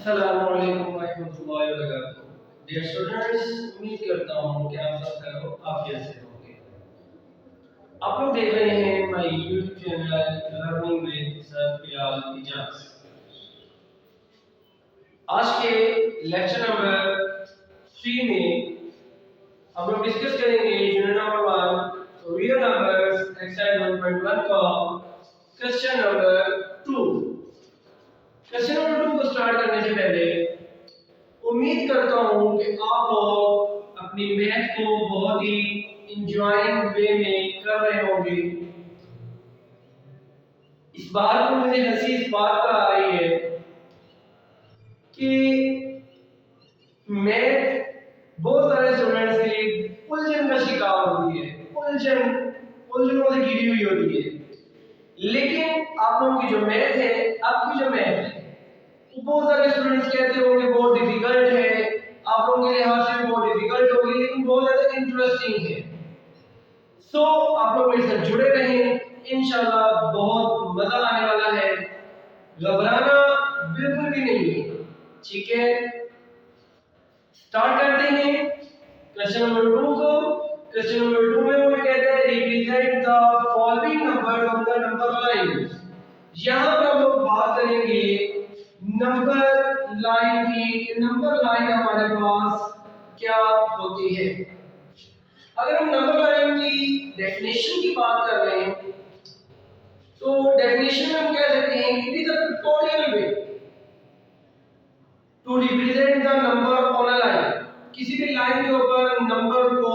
अस्सलामुअलैकुम वरहमतुल्लाहि वबरकातुहू। Dear students, उम्मीद करता हूँ कि आप सब खैर आफियत से होंगे। आप लोग देख रहे हैं my YouTube channel learning with sir Bilal Ijaz. आज के लेक्चर नंबर 3 में हम लोग डिस्कस करेंगे unit number 1 real numbers exercise 1.1 का क्वेश्चन नंबर 2। क्वेश्चन नंबर 2 को स्टार्ट करने से पहले उम्मीद करता हूँ कि आप लोग अपनी मैथ को बहुत ही इंजॉयिंग वे में कर रहे होंगे। इस बात को मुझे हंसी इस बात पर आ रही है कि मैथ बहुत सारे स्टूडेंट्स के लिए उलझन का शिकार होती है, उलझनों से घिरी हुई होती है। लेकिन आप लोगों की जो मैथ है, आपकी जो मैथ है, बहुत सारे स्टूडेंट्स कहते होंगे बहुत डिफिकल्ट है, आप लोगों के लिहाज से बहुत डिफिकल्ट होगी, लेकिन बहुत ज्यादा इंटरेस्टिंग है। सो आप लोग मेरे साथ जुड़े रहें, इंशाल्लाह बहुत मजा आने वाला है। घबराना बिल्कुल भी नहीं है, ठीक है। स्टार्ट करते हैं क्वेश्चन नंबर 2 को। क्वेश्चन नंबर 2 में वो कहता है represent the following number on the number line. यहां पर हम लोग बात करेंगे नंबर लाइन की। नंबर लाइन हमारे पास क्या होती है? अगर हम नंबर लाइन की डेफिनेशन की बात कर रहे हैं तो डेफिनेशन में हम कह सकते हैं it is a pictorial way to represent the number on a line. किसी भी लाइन के ऊपर नंबर को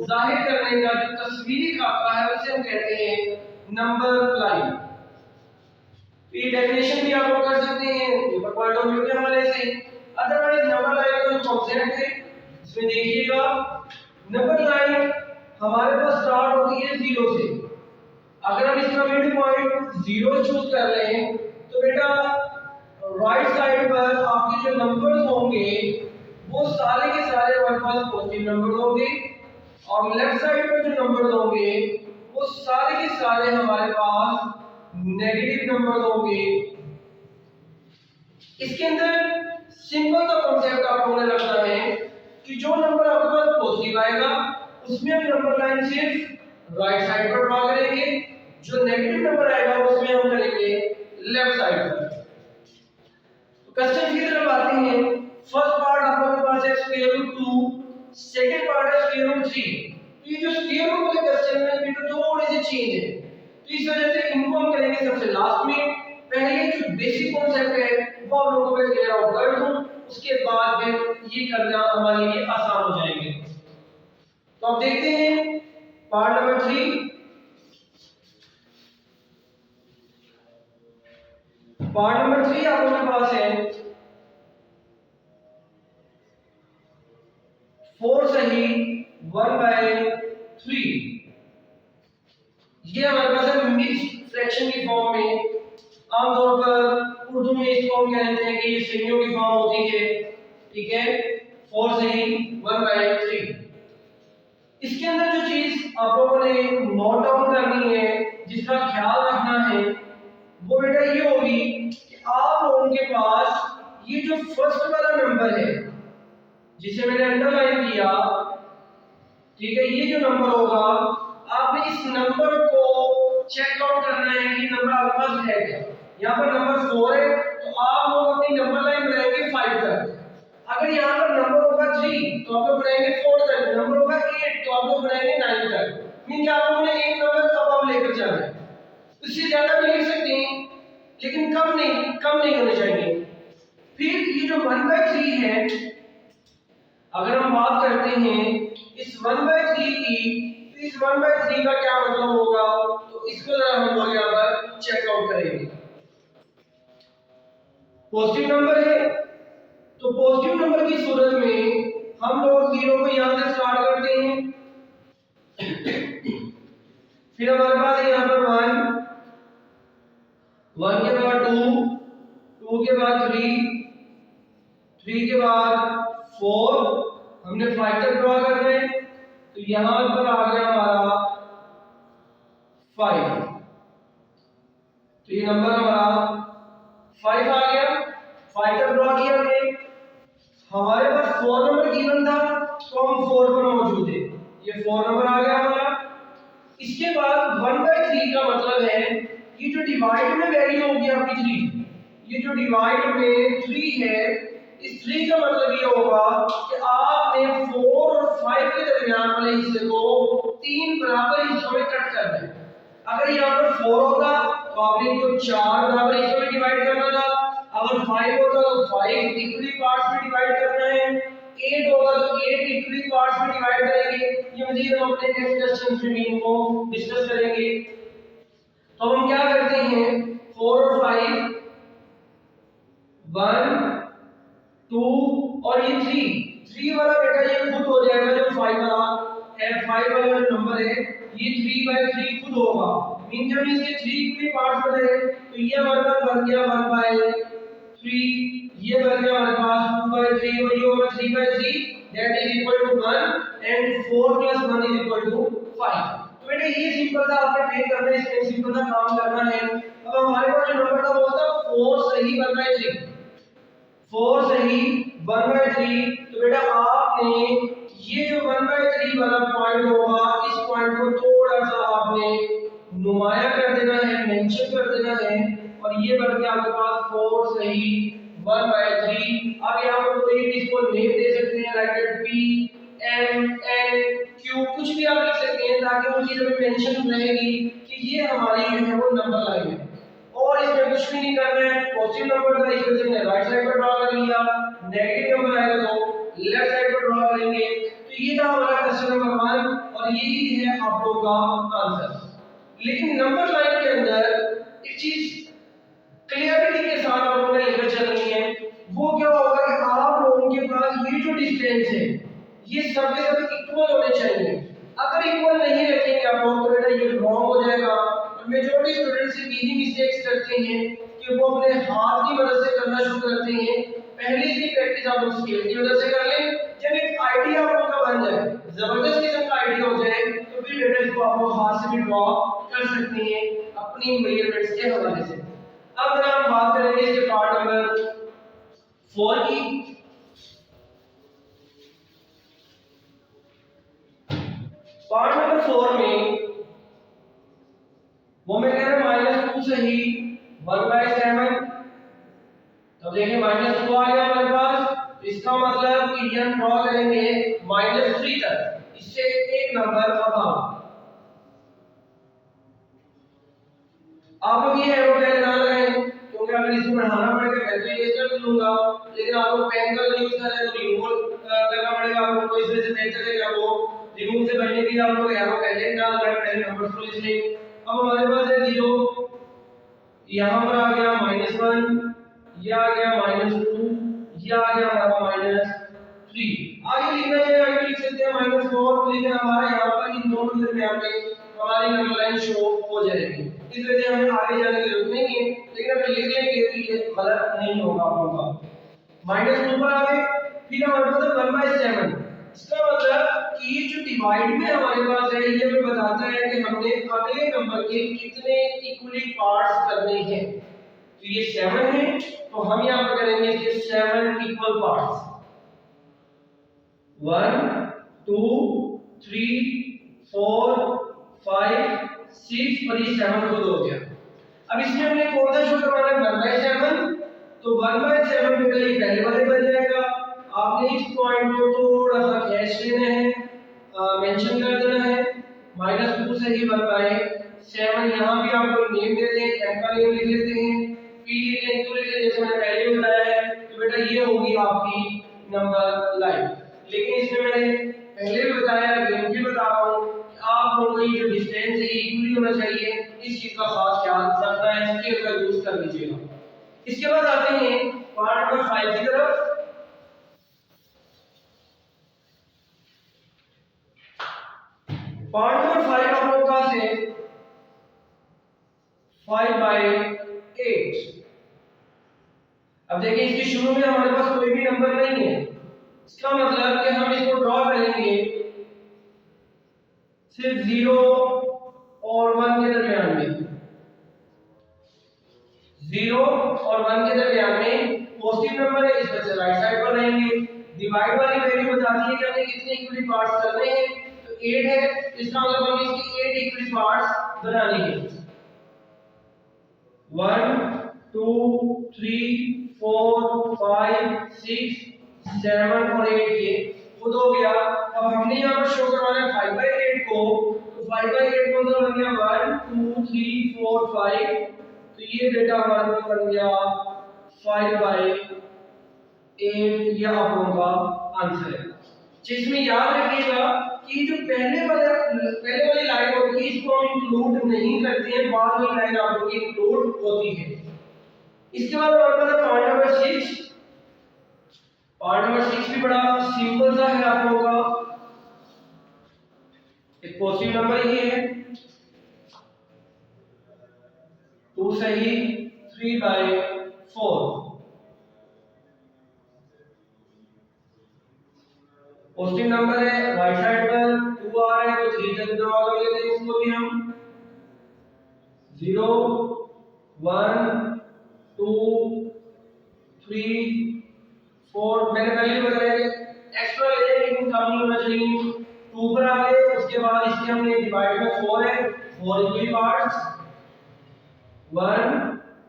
जाहिर करने का जो तस्वीरी खाका है उसे हम कहते हैं नंबर लाइन। ये डेफिनेशन भी आप लोग कर सकते हैं पेपर पॉइंट ऑफ व्यू के हवाले से। अदरवाइज नंबर लाइन का जो कॉन्सेप्ट है इसमें देखिएगा, नंबर लाइन हमारे पास स्टार्ट होती है 0 से। अगर हम इसका मिड पॉइंट 0 चूज कर लें तो बेटा राइट साइड पर आपके जो नंबर्स होंगे वो सारे के सारे हमारे पास पॉजिटिव नंबर होंगे और लेफ्ट साइड पर जो नंबर्स होंगे वो सारे के सारे हमारे पास नेगेटिव नंबर होंगे। इसके अंदर सिंपल सा कॉन्सेप्ट आप लोगों ने रखना है कि जो नंबर आपके पास पॉजिटिव आएगा उसमें हम नंबर लाइन सिर्फ राइट साइड पर ड्रॉ करेंगे, जो नेगेटिव नंबर आएगा उसमें हम करेंगे लेफ्ट साइड पर। तो क्वेश्चन की तरफ आते हैं। फर्स्ट पार्ट आप लोगों के पास है स्क्वायर रूट 2, सेकंड पार्ट है स्क्वायर रूट 3। तो ये जो स्क्वायर रूट वाले क्वेश्चन में बेटा थोड़े से चेंज है, तो इस वजह से इनको हम करेंगे सबसे लास्ट में। पहले जो बेसिक कॉन्सेप्ट है वो आप लोगों को मैं क्लियर आउट कर दूं, उसके बाद फिर ये करना हमारे लिए आसान हो जाएंगे। तो अब देखते हैं पार्ट नंबर 3। पार्ट नंबर 3 आप लोगों के पास है 4 सही 1/3। ये हमारे पास है मिक्स्ड फ्रैक्शन की फॉर्म में। आमतौर पर उर्दू में इसको हम कहते हैं कि ये सहीयों की फॉर्म होती है, ठीक है। 4 सही 1/3। इसके अंदर जो चीज आप लोगों ने नोट डाउन करनी है, जिसका ख्याल रखना है, वो बेटा ये होगी कि आप लोगों के पास ये जो फर्स्ट वाला नंबर है जिसे मैंने अंडरलाइन किया, ठीक है, ये जो नंबर होगा आपने इस नंबर को चेक आउट करना है कि नंबर आपके पास है क्या। यहाँ पर नंबर 4 है तो आप लोग अपनी नंबर लाइन बनाएंगे 5 तक। अगर यहाँ पर नंबर होगा 3 तो आप लोग बनाएंगे 4 तक, नंबर होगा 8 तो आप लोग बनाएंगे 9 तक। मीन कि आप लोगों ने एक नंबर अब लेकर जाना है। इससे ज्यादा भी लिख सकते हैं लेकिन कम नहीं होने चाहिए। फिर ये जो 1/3 है, अगर हम बात करते हैं इस 1/3 की, तो इस 1/3 का क्या मतलब होगा, तो इसको जरा हम लोग यहाँ पर चेक आउट करेंगे। पॉजिटिव नंबर है तो पॉजिटिव नंबर की सूरत में हम लोग 0 को यहां से स्टार्ट करते हैं। फिर हमारे पास है यहाँ पर 1 के बाद 2 के बाद 3 के बाद 4, हमने 5 तक ड्रॉ करना है तो यहां पर आ गया हमारा 5। तो ये नंबर हमारा 5 आ गया। 5 तक ड्रॉ किया हमने। हमारे पास 4 नंबर गिवन था तो हम 4 पर मौजूद है, ये 4 नंबर आ गया हमारा। इसके बाद 1/3 का मतलब है ये जो डिवाइड में वैल्यू होगी आपकी 3, ये जो डिवाइड में 3 है, इस 3 का मतलब ये होगा कि आपने 4 और 5 के दरमियान वाले हिस्से को 3 बराबर हिस्सों में कट करना है। अगर यहाँ पर 4 होता तो आपने इनको 4 बराबर हिस्सों में डिवाइड करना था, अगर 5 होता तो 5 इक्वली पार्ट्स में डिवाइड करना है, 8 होगा तो 8 इक्वली पार्ट्स में डिवाइड करेंगे। ये मजीद हम अपने नेक्स्ट क्वेश्चन में इनको डिस्कस करेंगे। तो हम क्या करते हैं, 4 और 5, 1 2 और ये 3 वाला बेटा ये खुद हो जाएगा, जो 5 वाला है, 5 वाला जो नंबर है ये 3/3 खुद होगा। मीन जब इसके 3 इक्वली पार्ट्स बने तो ये हमारे पास बन गया 1/3, ये बन गया हमारे पास 2/3 और ये होगा 3/3, that is equal to 1 and 4 + 1 is equal to 5। तो बेटा ये सिंपल था, आपने पे करना है, इसमें सिंपल सा काम करना है। अब हमारे पास जो नंबर था वो था 4 सही 1/3, 4 सही 1/3। तो बेटा आपने ये जो 1/3 वाला पॉइंट होगा, इस पॉइंट को थोड़ा सा आपने नुमाया कर देना है, मेंशन कर देना है, और ये बन गया आपके पास 4 सही 1/3। अब यहाँ पर कोई भी इसको नेम दे सकते हैं, like P M N Q, कुछ भी आप लिख सकते हैं ताकि वो चीज़ में मेंशन रहेगी कि ये हमारी जो है वो नंबर लाइन है। और इसमें कुछ भी नहीं करना है, पॉजिटिव नंबर था इस वजह से मैंने राइट साइड पर ड्रॉ कर लिया, नेगेटिव नंबर आएगा तो लेफ्ट साइड पर ड्रॉ करेंगे। तो ये था हमारा क्वेश्चन नंबर 1 और यही है आप लोगों का आंसर। लेकिन नंबर लाइन के अंदर एक चीज क्लियरिटी के साथ आप लोगों ने लेकर चलनी है, वो क्या होगा कि आप लोगों के पास ये जो डिस्टेंस है ये सब के सब इक्वल होने चाहिए। अगर इक्वल नहीं रखेंगे आप लोग तो बेटा ये रॉन्ग हो जाएगा। और मेजॉरिटी स्टूडेंट्स यही मिस्टेक्स करते हैं कि वो अपने हाथ की मदद से करना शुरू करते हैं। पहले इसकी प्रैक्टिस आप लोग स्केल की मदद से कर लें, जब एक आइडिया आप लोगों का बन जाए, जबरदस्त किस्म का आइडिया हो जाए, तो फिर बेटा इसको आप लोग हाथ से भी ड्रॉ कर सकते हैं अपनी मेजरमेंट्स के हवाले से। अब अगर हम बात करेंगे इसके पार्ट नंबर 4 की, पार्ट नंबर 4 में वो मैं कह रहा हूं -2 सही 1/7। तो देखिए -2 आ गया हमारे पास, तो इसका मतलब कि हम ड्रॉ करेंगे -3 तक, इससे एक नंबर अब आप लोग ये एरो पहले ना लगाएं, क्योंकि अगर इसको बढ़ाना पड़ेगा मैं तो ये कर लूंगा, लेकिन आपको पेन का यूज करना है तो रिमूव करना पड़ेगा आपको। इस वजह से बेहतर है कि वो रिमूव से बचने के लिए आप लोग एरो पहले डाल रहे हैं, पहले नंबर्स को लिख लें। अब हमारे पास है 0, यहाँ पर आ गया -1, ये आ गया -2, ये आ गया हमारा -3। आगे लिखना चाहिए, आगे लिख सकते हैं -4, लेकिन हमारा यहाँ पर इन दोनों के दरमियान में हमारी नंबर लाइन शो हो जाएगी, इस वजह से हमें आगे जाने की जरूरत नहीं है। लेकिन अगर लिख लेंगे तो ये गलत नहीं होगा आप लोगों का। -2 पर आ गए, फिर हमारे पास 1/7। इसका मतलब कि ये जो डिवाइड में हमारे पास है ये हमें बताता है कि हमने अगले नंबर के कितने इक्वली पार्ट्स करने हैं। तो ये 7 है, तो हम यहाँ पर करेंगे इसके 7 इक्वल पार्ट्स, 1 2 3 4 5 6 और ये 7 खुद हो गया। अब इसमें हमने कौन सा शो करवाना है, 1/7। तो 1/7 बेटा ये पहले वाले बन जाएगा। आपने इस पॉइंट को थोड़ा सा खींच लेना है, मेंशन कर देना है, -2 से ही 1/7। यहाँ भी आप लोग नेम दे दें, m का नेम लिख लेते हैं, p लिख लें, q लिख लें, जैसे मैंने पहले बताया है। तो बेटा ये होगी आपकी नंबर लाइन। लेकिन इसमें मैंने पहले भी बताया, अगेन भी बता रहा हूँ कि आप लोगों की जो डिस्टेंस है इक्वली होना चाहिए, इस चीज का खास ख्याल रखना है, स्केल का यूज कर लीजिएगा। इसके बाद आते हैं पार्ट नंबर 5 की तरफ। पार्ट नंबर 5 आप लोगों का है 5/8। अब देखिए इसके शुरू में हमारे पास कोई भी नंबर नहीं है, इसका मतलब कि हम इसको ड्रॉ करेंगे सिर्फ 0 और 1 के दरमियान में, 0 और 1 के दरमियान में पॉजिटिव नंबर है, इस वजह से राइट साइड पर रहेंगे। डिवाइड वाली वैल्यू बताती है कि हमने कितने इक्वली पार्ट्स करने हैं, तो 8 है, इसका मतलब हमें इसकी 8 इक्वली पार्ट्स बनाने हैं। 1 2 3 4 5 6 7 और 8 ये खुद हो गया। अब हमने यहाँ पर शो करवाना है 5/8 को, तो 5/8 को मतलब बन गया 1 2 3 4 5, तो ये बेटा हमारा बन गया 5/8, ये आप लोगों का आंसर है। जिसमें याद रखिएगा कि जो पहले वाली लाइन होती है इसको हम इंक्लूड नहीं करते हैं, बाद वाली लाइन आप लोगों की इंक्लूड होती है। इसके बाद हमारे पास पॉइंट नंबर 6। पॉइंट नंबर 6 भी बड़ा सिंपल सा है आप लोगों का। एक पॉजिटिव नंबर ये है 2 सही 3/4। पॉजिटिव नंबर है, राइट साइड पर 2 आ रहा है तो 3 तक ड्रॉ कर लेते हैं इसको भी हम। 0 1 2 3 4 मैंने पहले ही बताया कि एक्स्ट्रा ले लेकिन कम नहीं होना चाहिए। 2 पर आ गए, उसके बाद इसके हमने डिवाइड में 4 है, 4 इक्वली पार्ट्स 1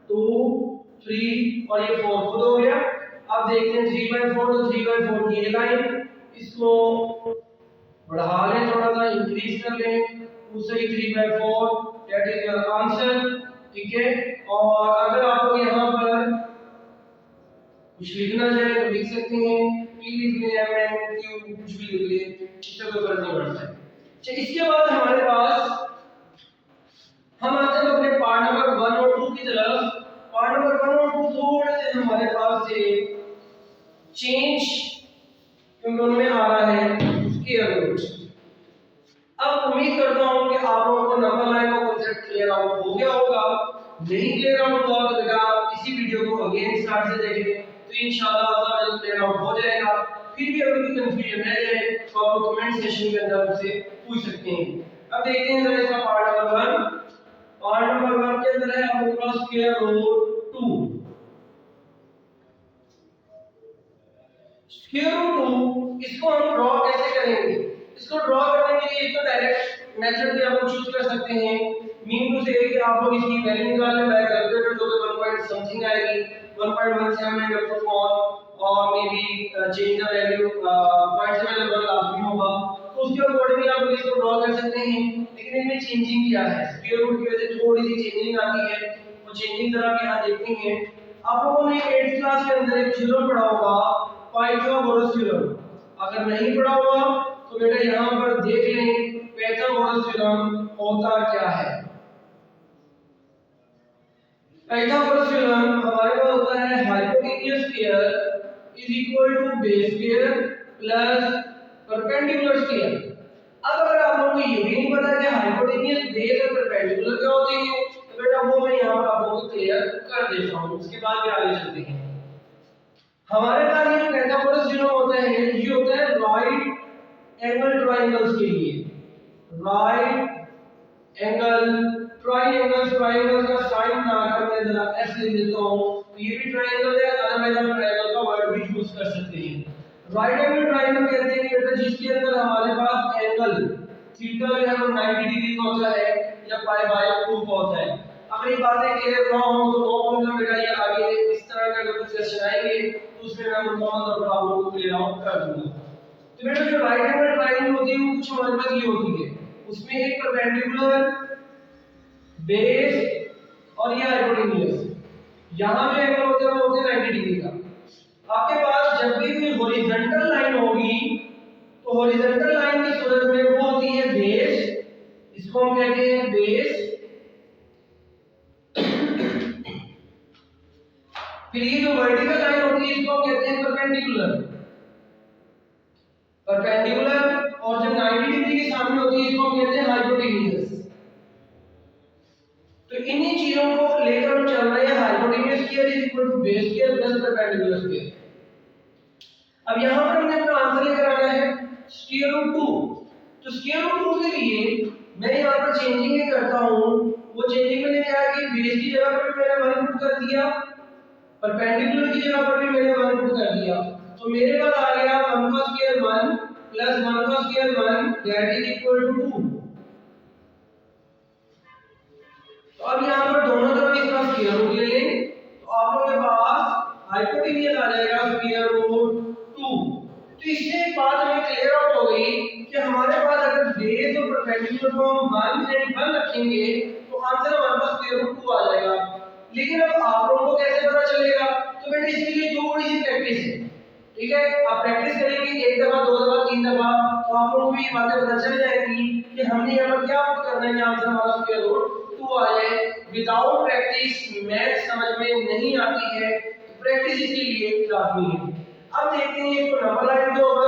2 3 और ये 4 खुद हो गया। अब देखते हैं 3/4, तो 3/4 की ये लाइन इसको बढ़ा लें, थोड़ा सा इंक्रीज कर लें, उससे 3/4 दैट इज योर आंसर। ठीक है, और अगर आपको यहाँ पर कुछ लिखना चाहे तो लिख सकते हैं, पी लिख लें, एम क्यू कुछ भी लिख लें, इससे कोई फर्क नहीं पड़ता है। अच्छा, इसके बाद हमारे पास हम आते हैं अपने पार्ट नंबर 1 और 2 की तरफ। पार्ट नंबर 1 और 2 थोड़े से हमारे पास से चेंज क्योंकि उनमें आ रहा है स्क्वायर रूट। अब उम्मीद करता हूं कि आप लोगों को नंबर लाइन का कांसेप्ट क्लियर आउट हो गया होगा। नहीं क्लियर आउट हुआ तो बेटा इसी वीडियो को अगेन स्टार्ट से देख लें, तो इंशाल्लाह अल्लाह क्लियर आउट हो जाएगा। फिर भी अगर कोई कंफ्यूजन रह जाए तो आप लोग कमेंट सेशन के अंदर मुझसे पूछ सकते हैं। अब देखते हैं जरा इसका पार्ट नंबर 1। पार्ट नंबर 1 के अंदर है आपके पास स्क्वायर रूट 2। स्क्वायर रूट 2 इसको हम ड्रॉ कैसे करेंगे? इसको ड्रॉ करने के लिए एक तो डायरेक्ट मेथड भी आप लोग चूज कर सकते हैं। मीन टू से कि आप लोग इसकी वैल्यू निकाल लें बाय कैलकुलेटर, जो कि 1 पॉइंट समथिंग आएगी, 1.17 up to 4 और may be change the value 0.7 लाजमी होगा, तो उसके अकॉर्डिंगली आप लोग इसको ड्रॉ कर सकते हैं। लेकिन इनमें चेंजिंग क्या है, स्क्वायर रूट की वजह से थोड़ी सी चेंजिंग आती है, वो चेंजिंग जरा आप यहां देखते हैं। आप लोगों ने 8th क्लास के अंदर एक थ्योरम पढ़ा होगा, पाइथागोरस थ्योरम। अगर नहीं पढ़ा हुआ तो बेटा यहां पर देख लें पाइथागोरस थ्योरम होता क्या है। पाइथागोरस थ्योरम हमारे पास होता है hypotenuse square is equal to base square plus perpendicular square. अब अगर आप लोगों को ये भी नहीं पता कि हाइपोटेन्यूज बेस और परपेंडिकुलर क्या होती है, तो बेटा वो मैं यहां पर आप लोगों को क्लियर कर देता हूं, उसके बाद भी आगे चलते हैं। हमारे पास ये पाइथागोरस थ्योरम होता है, ये होता है राइट एंगल ट्रायंगल्स के लिए। राइट एंगल ट्रायंगल का साइन बनाकर मैं जरा एस लिख देता हूं, तो ये भी ट्रायंगल है, अदरवाइज हम ट्रायंगल का वर्ड भी यूज कर सकते हैं। राइट एंगल ट्रायंगल कहते हैं बेटा जिसके अंदर हमारे पास एंगल थीटा जो है वो 90 डिग्री का होता है या π/2 का होता है। अगर ये बातें क्लियर ना हो तो नो प्रॉब्लम बेटा, ये आगे इस तरह का अगर कुछ सेशन आएंगे तो उसमें मैं मुकम्मल तौर पर आप लोगों को क्लियर आउट कर दूंगा। तो बेटा जो राइट एंगल ट्रायंगल होती है वो कुछ हमारे पास ये होती है, उसमें एक परपेंडिकुलर बेस और ये हाइपोटेन्यूज, यहां जो एंगल होता है वो होता है 90 डिग्री का। आपके पास जब भी कोई हॉरिजॉन्टल लाइन होगी तो हॉरिजॉन्टल लाइन की सूरत में वो होती है बेस, इसको हम कहते हैं बेस। फिर ये जो वर्टिकल लाइन होती है इसको हम कहते हैं परपेंडिकुलर। और जो 90 डिग्री के सामने होती है इसको हम कहते हैं हाइपोटेन्यूज। तो इन्हीं चीजों को लेकर हम चल रहे हैं, hypotenuse square is equal to base square plus perpendicular square. अब यहां पर हमने अपना आंसर लेकर आना है स्क्वायर रूट 2। तो स्क्वायर रूट 2 के लिए मैं यहां पर चेंजिंग ये करता हूं, वो चेंजिंग मैंने क्या है कि बेस की जगह पर मैंने 1 पुट कर दिया, परपेंडिकुलर की जगह पर भी मैंने 1 पुट कर दिया, तो मेरे पास आ गया 1 का स्क्वायर 1 प्लस 1 का square 1 that is equal to 2। तो अब यहाँ पर दोनों तरफ इसका स्क्वायर रूट ले लें, तो आप लोगों के पास हाइपोटेन्यूज आ जाएगा स्क्वायर रूट 2। तो इससे एक बात हमें क्लियर आउट हो गई कि हमारे पास अगर बेस और परपेंडिकुलर को हम 1 एंड 1 रखेंगे तो आंसर हमारे पास स्क्वायर रूट 2 आ जाएगा। लेकिन अब आप लोगों को कैसे पता चलेगा? तो बेटा इसके लिए दो बड़ी सी प्रैक्टिस है, ठीक है? आप प्रैक्टिस करेंगे 1 दफा 2 दफा 3 दफा, तो आप लोगों को ये बातें पता चल जाएगी कि हमने यहाँ पर क्या पुट करना है, आंसर हमारा स्क्वायर रूट 2 आ जाए। विदाउट प्रैक्टिस मैथ समझ में नहीं आती है, तो प्रैक्टिस इसके लिए लाजमी है। अब देखते हैं इसको नंबर लाइन के ऊपर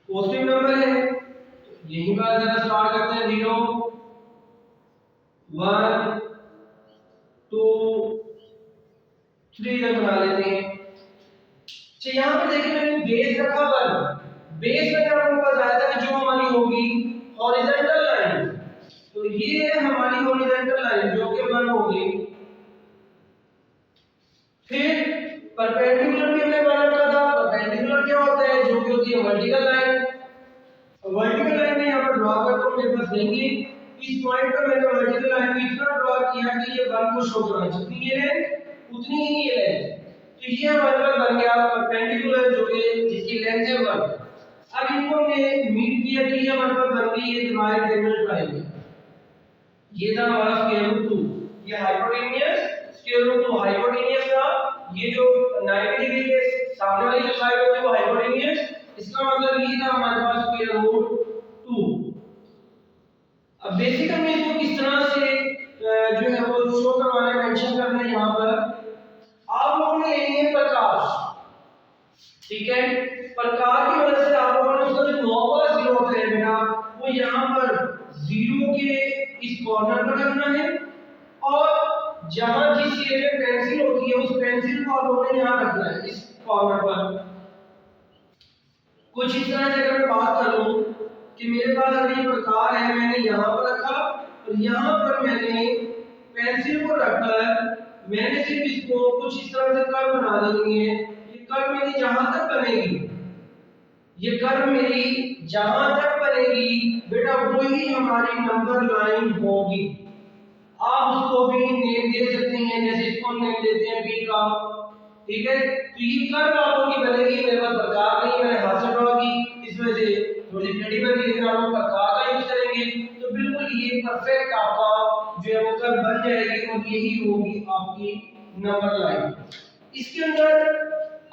पॉजिटिव नंबर है, यही बात जरा स्टार्ट करते हैं 0 1 2 3 तक बना लेते हैं। तो यहाँ पर देखिए मैंने बेस रखा 1, बेस में आपको बताया था कि जो हमारी होगी हॉरिजॉन्टल लाइन, तो ये है हमारी हॉरिजॉन्टल लाइन जो कि 1 होगी। फिर परपेंडिकुलर भी हमने बना रखा था, परपेंडिकुलर क्या होता है? जो कि होती है वर्टिकल लाइन। वर्टिकल लाइन में यहाँ पर ड्रॉ करता हूँ, मेरे पास देंगे इस पॉइंट पर मैंने वर्टिकल लाइन को इतना ड्रॉ किया कि ये 1 को शो करना, जितनी ये लेंथ उतनी ही ये लेंथ, तो ये हमारे पास बन गया परपेंडिकुलर जो कि जिसकी लेंथ है 1। अब इनको हमने मीट किया कि ये हमारे पास बन गई ये डिवाइड एंगल ट्रायंगल, ये था हमारा स्क्वायर रूट 2, ये हाइपोटेन्यूज स्क्वायर रूट 2 हाइपोटेन्यूज का, ये जो 90 डिग्री के सामने वाली जो साइड होती है वो हाइपोटेन्यूज, इसका मतलब ये था हमारे पास स्क्वायर रूट 2। अब बेसिक हमें इसको किस तरह से जो है वो शो करवाना है, मेंशन करना है। यहाँ पर आप लोगों ने लेनी है प्रकाश, ठीक है? प्रकाश की वजह से आप लोगों ने उसका जो नॉब वाला जीरो होता है बेटा वो यहाँ पर जीरो के इस कॉर्नर पर रखना है, और जहां जिस एरिया में पेंसिल होती है उस पेंसिल को आप लोगों ने यहाँ रखना है इस कॉर्नर पर। कुछ इस तरह से अगर मैं बात करूं कि मेरे पास अगर ये प्रकार है, मैंने यहाँ पर रखा और यहाँ पर मैंने पेंसिल को रखकर मैंने सिर्फ इसको कुछ इस तरह से कर्व बना देनी है। ये कर्व मेरी जहां तक बनेगी, ये कर्व मेरी जहां तक बनेगी बेटा वही हमारी नंबर लाइन होगी। आप उसको भी नेम दे सकते हैं, जैसे इसको नेम देते हैं बी का, ठीक है? तो ये कर्व आप लोगों की बनेगी, मेरे पास प्रकार नहीं, मैंने हाथ से ड्रॉ की, इस वजह से थोड़ी टेढ़ी बन गई, लेकिन आप लोग प्रकार का यूज करेंगे तो बिल्कुल ये परफेक्ट आपका जो है वो कर्व बन जाएगी और यही होगी आपकी नंबर लाइन। इसके अंदर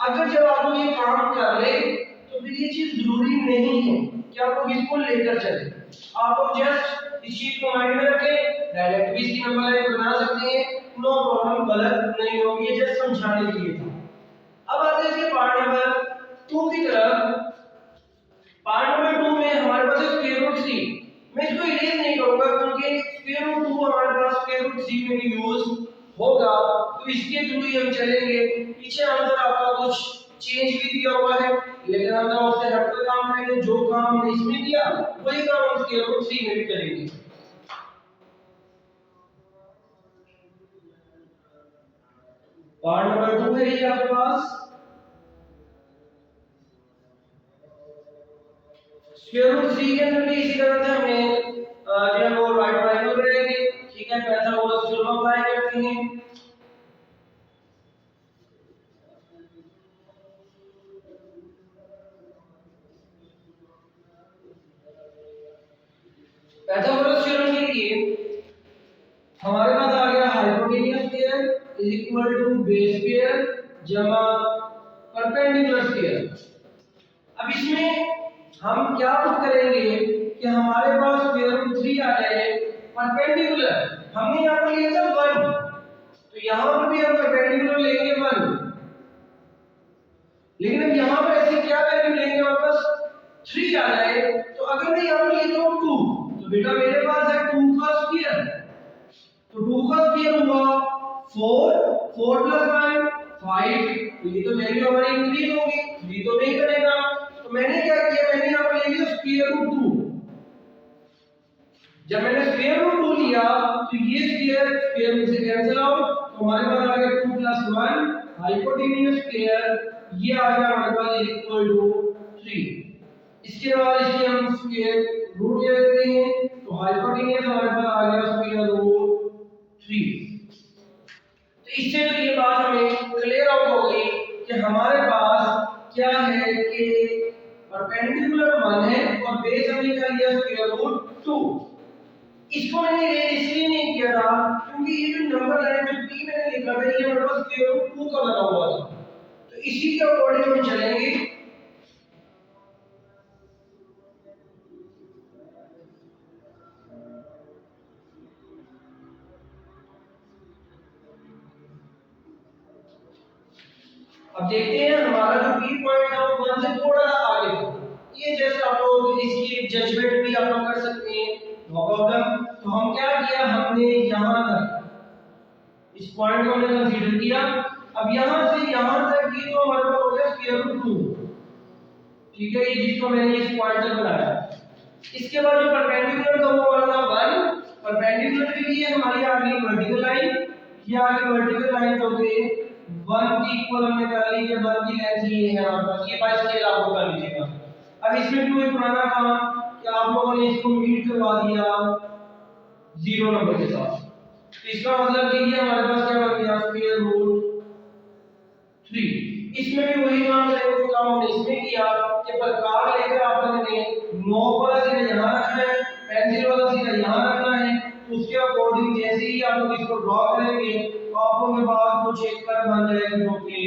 अगर जब आप लोग ये काम कर ले तो फिर ये चीज जरूरी नहीं है कि आप लोग इसको लेकर चले, आप लोग जस्ट इस चीज को माइंड में रखें, डायरेक्ट भी इसकी नंबर लाइन बना सकते हैं, नो प्रॉब्लम, गलत नहीं होगी, ये जस्ट समझाने के लिए था। अब आते हैं इसके पार्ट नंबर 2 की तरफ। पार्ट नंबर 2 में हमारे पास है स्क्वायर रूट 3। मैं इसको इरेज नहीं करूंगा क्योंकि स्क्वायर रूट 2 हमारे पास स्क्वायर रूट 3 में भी यूज होगा, तो इसके थ्रू ही हम चलेंगे। पीछे आंसर आपका कुछ चेंज भी दिया हुआ है, लेकिन हम उससे हटकर काम करेंगे, जो काम हमने इसमें किया वही काम हम स्क्वायर रूट 3 में भी करेंगे। पार्ट नंबर 2 है ये आपके पास, स्क्वायर रूट 3 के अंदर भी इसी तरह से हमें जो है वो राइट ट्रायंगल रहेंगे, ठीक है? पाइथागोरस थ्योरम अप्लाई करते हैं। पाइथागोरस थ्योरम के लिए हमारे पास आ गया hypotenuse square is equal to base square जमा परपेंडिकुलर स्क्वायर। अब इसमें हम क्या पुट करेंगे कि हमारे पास स्क्वायर रूट 3 आ जाए परपेंडिकुलर, हमने यहाँ पर लिया था 1, तो यहाँ पर भी हम परपेंडिकुलर लेंगे 1, लेकिन अब यहाँ पर ऐसे क्या वैल्यू लेंगे, हमारे पास 3 आ जाए, तो अगर मैं यहाँ पर लेता हूँ 2, तो बेटा मेरे पास है 2 का स्क्वायर, तो 2 का स्क्वायर हुआ 4, 4 प्लस 1 5, तो ये तो वैल्यू हमारी इंक्रीज होगी, 3 तो नहीं करेगा, तो मैंने क्या किया, मैंने यहाँ पर ले लिया स्क्वायर रूट 2। जब मैंने स्क्वायर रूट 2 लिया तो ये स्क्वायर स्क्वायर में से कैंसिल आउट, तो हमारे पास आ गया 2 + 1 हाइपोटेन्यूज स्क्वायर, ये आ गया हमारे पास इक्वल टू 3। इसके बाद इसके हम स्क्वायर रूट ले लेते हैं, तो हाइपोटेन्यूज हमारे पास आ गया स्क्वायर रूट 3। तो इससे तो ये बात हमें क्लियर आउट हो गई कि हमारे पास क्या है कि परपेंडिकुलर 1 है और बेस हमने क्या लिया स्क्वायर रूट 2। इसको मैंने रेंज इसलिए नहीं किया था क्योंकि ये जो नंबर लाइन जो p मैंने लिखा था ये मेरे पास स्क्वायर रूट 2 का लगा हुआ था, तो इसी के अकॉर्डिंग हम चलेंगे। अब देखते हैं हमारा जो p पॉइंट था वो 1 से थोड़ा सा आगे था, ये जस्ट आप लोग इसकी जजमेंट भी आप लोग कर सकते हैं, नो प्रॉब्लम। तो हम क्या किया, हमने यहां तक इस पॉइंट को हमने कंसीडर किया। अब यहां से यहां तक ये तो हमारे पास हो गया स्क्वायर रूट 2, ठीक है, ये जिसको मैंने इस पॉइंट तक बनाया। इसके बाद जो परपेंडिकुलर था वो वाला 1, परपेंडिकुलर के लिए हमारी आ गई वर्टिकल लाइन, ये आ गई वर्टिकल लाइन, तो के 1 की इक्वल हमने कर ली कि 1 की लेंथ ये है हमारे पास, ये बाय स्केल आप लोग कर लीजिएगा। अब इसमें भी वही पुराना काम कि आप लोगों ने इसको मीट करवा दिया 0 नंबर के साथ, तो इसका मतलब कि ये हमारे पास क्या बन गया स्क्वायर रूट 3। इसमें भी वही काम करेंगे जो काम हमने इसमें किया कि प्रकार लेकर आप लोगों ने 9 वाला सीधा यहां रखना है, पेंसिल वाला सीधा यहां रखना है, तो उसके अकॉर्डिंग जैसे ही आप लोग इसको ड्रॉ करेंगे तो आप लोगों के पास कुछ एक कर्व बन जाएगा जो कि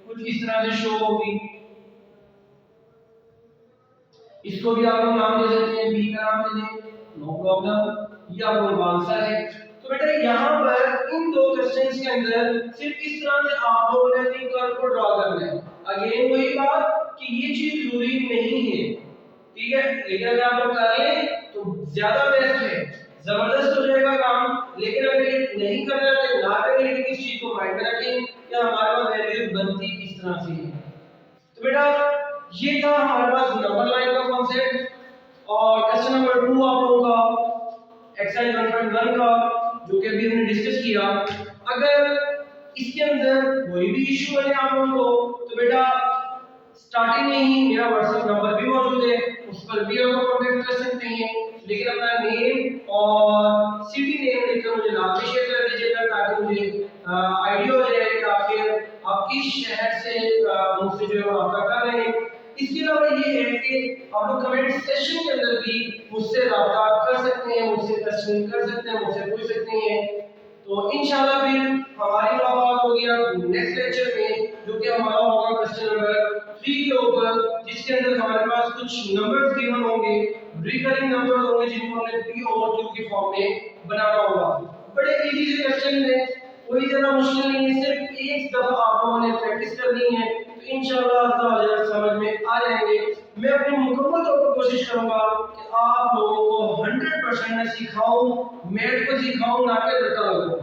कुछ इस तरह से शो होगी। इसको भी आप लोग नाम दे सकते हैं, बी का नाम दे दें, नो प्रॉब्लम, ये आप लोगों का आंसर है। तो बेटा यहाँ पर इन दो क्वेश्चंस के अंदर सिर्फ इस तरह से आप लोगों ने अपनी कर्व को ड्रॉ करना है। अगेन वही बात कि ये चीज जरूरी नहीं है, ठीक है, लेकिन अगर आप लोग कर लें तो ज्यादा बेस्ट है, जबरदस्त हो जाएगा काम। लेकिन अगर ये नहीं करना है तो ना करें, लेकिन इस चीज को माइंड में रखें कि हमारे पास वैल्यू बनती किस तरह से है। तो बेटा ये था हमारे पास नंबर लाइन का कॉन्सेप्ट, और क्वेश्चन नंबर 2 आप लोगों का एक्सरसाइज 1.1 का जो कि अभी हमने डिस्कस किया। अगर इसके अंदर कोई भी इशू है आप लोगों को तो बेटा स्टार्टिंग में ही मेरा व्हाट्सएप नंबर भी मौजूद है, उस पर भी आप लोग कांटेक्ट कर सकते हैं, लेकिन अपना नेम और सिटी नेम लिखकर मुझे नाम भी शेयर कर दीजिएगा ताकि मुझे आइडिया हो जाए कि आप किस शहर से मुझसे जो है रब्ता कर रहे हैं। इसके अलावा ये है कि आप लोग कमेंट सेक्शन के अंदर भी मुझसे रब्ता कर सकते हैं, मुझसे क्वेश्चन कर सकते हैं, मुझसे पूछ सकते हैं। तो इंशाल्लाह फिर हमारी मुलाकात होगी नेक्स्ट लेक्चर में, जो कि हमारा होगा क्वेश्चन नंबर 3 के ऊपर, जिसके अंदर हमारे पास कुछ नंबर्स गिवन होंगे, रिकरिंग नंबर्स होंगे जिनको हमने p/q की फॉर्म में बनाना होगा। बड़े इजी से क्वेश्चन है, कोई ज्यादा मुश्किल नहीं है, सिर्फ एक दफा आप लोगों ने प्रैक्टिस करनी है तो इंशाल्लाह ताला समझ में आ जाएंगे। मैं अपनी मुकम्मल तौर पर कोशिश करूंगा कि आप लोगों को 100% मैं सिखाऊं, मैथ को सिखाऊं, ना कि रट्टा लगाऊं,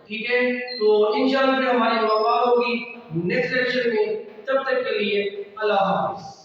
ठीक है। तो इंशाल्लाह फिर हमारी मुलाकात होगी नेक्स्ट लेक्चर में, तब तक के लिए अल्लाह हाफिज।